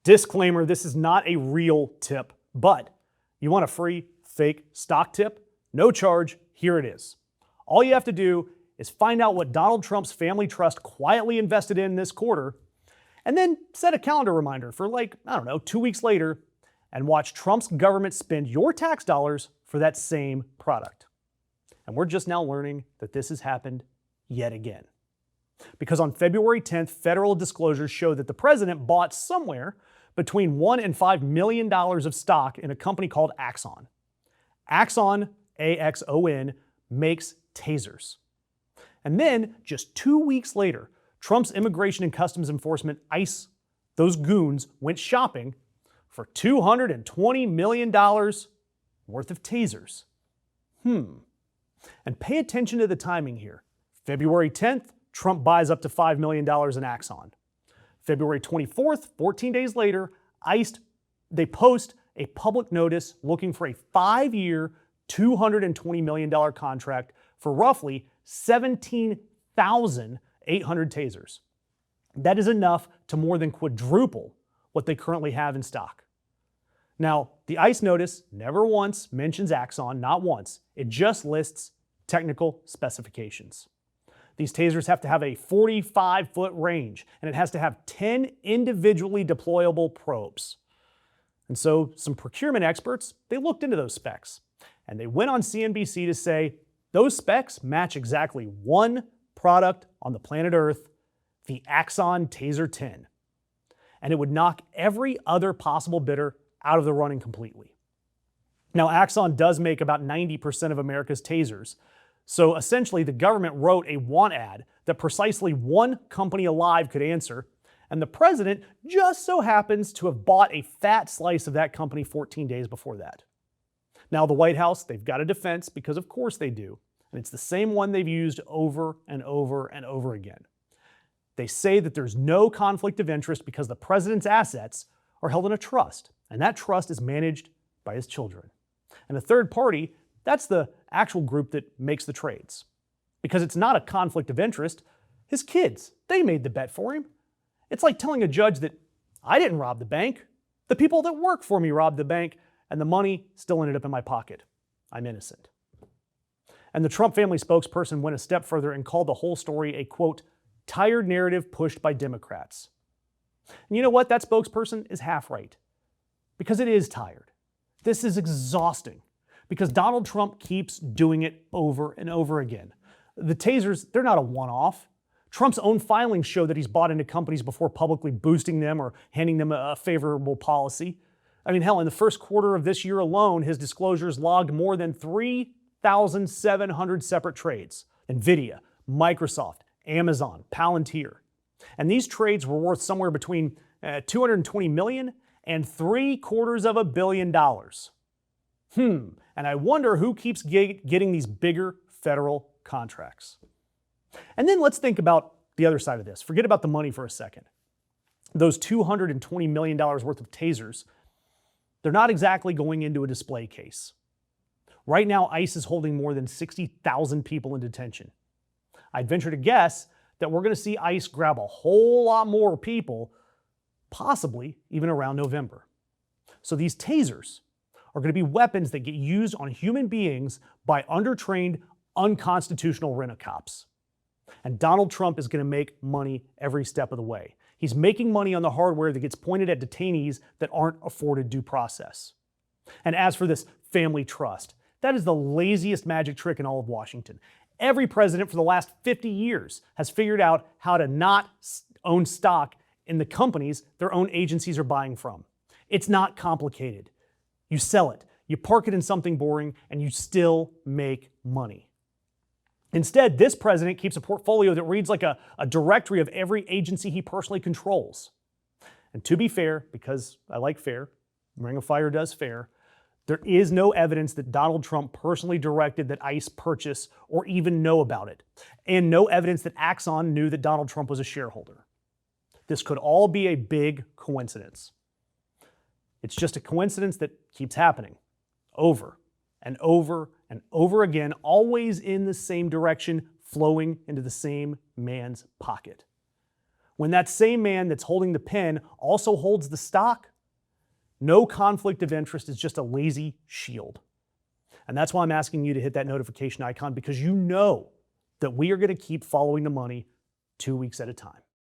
Disclaimer, this is not a real tip, but you want a free fake stock tip? No charge, here it is. All you have to do is find out what Donald Trump's family trust quietly invested in this quarter, and then set a calendar reminder for 2 weeks later, and watch Trump's government spend your tax dollars for that same product. And we're just now learning that this has happened yet again. Because on February 10th, federal disclosures show that the president bought somewhere between $1 and $5 million of stock in a company called Axon. Axon, A-X-O-N, makes tasers. And then, just 2 weeks later, Trump's Immigration and Customs Enforcement, ICE, those goons, went shopping for $220 million worth of tasers. And pay attention to the timing here. February 10th, Trump buys up to $5 million in Axon. February 24th, 14 days later, ICE, they post a public notice looking for a 5-year, $220 million contract for roughly 17,800 tasers. That is enough to more than quadruple what they currently have in stock. Now, the ICE notice never once mentions Axon, not once. It just lists technical specifications. These tasers have to have a 45-foot range, and it has to have 10 individually deployable probes. And so some procurement experts, they looked into those specs, and they went on CNBC to say those specs match exactly one product on the planet Earth, the Axon Taser 10. And it would knock every other possible bidder out of the running completely. Now, Axon does make about 90% of America's tasers. So essentially, the government wrote a want ad that precisely one company alive could answer, and the president just so happens to have bought a fat slice of that company 14 days before that. Now, the White House, they've got a defense because of course they do, and it's the same one they've used over and over and over again. They say that there's no conflict of interest because the president's assets are held in a trust, and that trust is managed by his children. And a third party, that's the actual group that makes the trades. Because it's not a conflict of interest, his kids, they made the bet for him. It's like telling a judge that I didn't rob the bank. The people that work for me robbed the bank, and the money still ended up in my pocket. I'm innocent. And the Trump family spokesperson went a step further and called the whole story a, quote, tired narrative pushed by Democrats. And you know what? That spokesperson is half right. Because it is tired. This is exhausting. Because Donald Trump keeps doing it over and over again. The tasers, they're not a one-off. Trump's own filings show that he's bought into companies before publicly boosting them or handing them a favorable policy. I mean, hell, in the first quarter of this year alone, his disclosures logged more than 3,700 separate trades. NVIDIA, Microsoft, Amazon, Palantir. And these trades were worth somewhere between $220 million and $750 million. And I wonder who keeps getting these bigger federal contracts. And then let's think about the other side of this. Forget about the money for a second. Those $220 million worth of tasers, they're not exactly going into a display case. Right now, ICE is holding more than 60,000 people in detention. I'd venture to guess that we're going to see ICE grab a whole lot more people, possibly even around November. So these tasers are going to be weapons that get used on human beings by undertrained, unconstitutional rent-a-cops. And Donald Trump is going to make money every step of the way. He's making money on the hardware that gets pointed at detainees that aren't afforded due process. And as for this family trust, that is the laziest magic trick in all of Washington. Every president for the last 50 years has figured out how to not own stock in the companies their own agencies are buying from. It's not complicated. You sell it, you park it in something boring, and you still make money. Instead, this president keeps a portfolio that reads like a directory of every agency he personally controls. And to be fair, because I like fair, Ring of Fire does fair, there is no evidence that Donald Trump personally directed that ICE purchase or even know about it. And no evidence that Axon knew that Donald Trump was a shareholder. This could all be a big coincidence. It's just a coincidence that keeps happening over and over and over again, always in the same direction, flowing into the same man's pocket. when that same man that's holding the pen also holds the stock? No conflict of interest is just a lazy shield. And that's why I'm asking you to hit that notification icon, because you know that we are going to keep following the money 2 weeks at a time.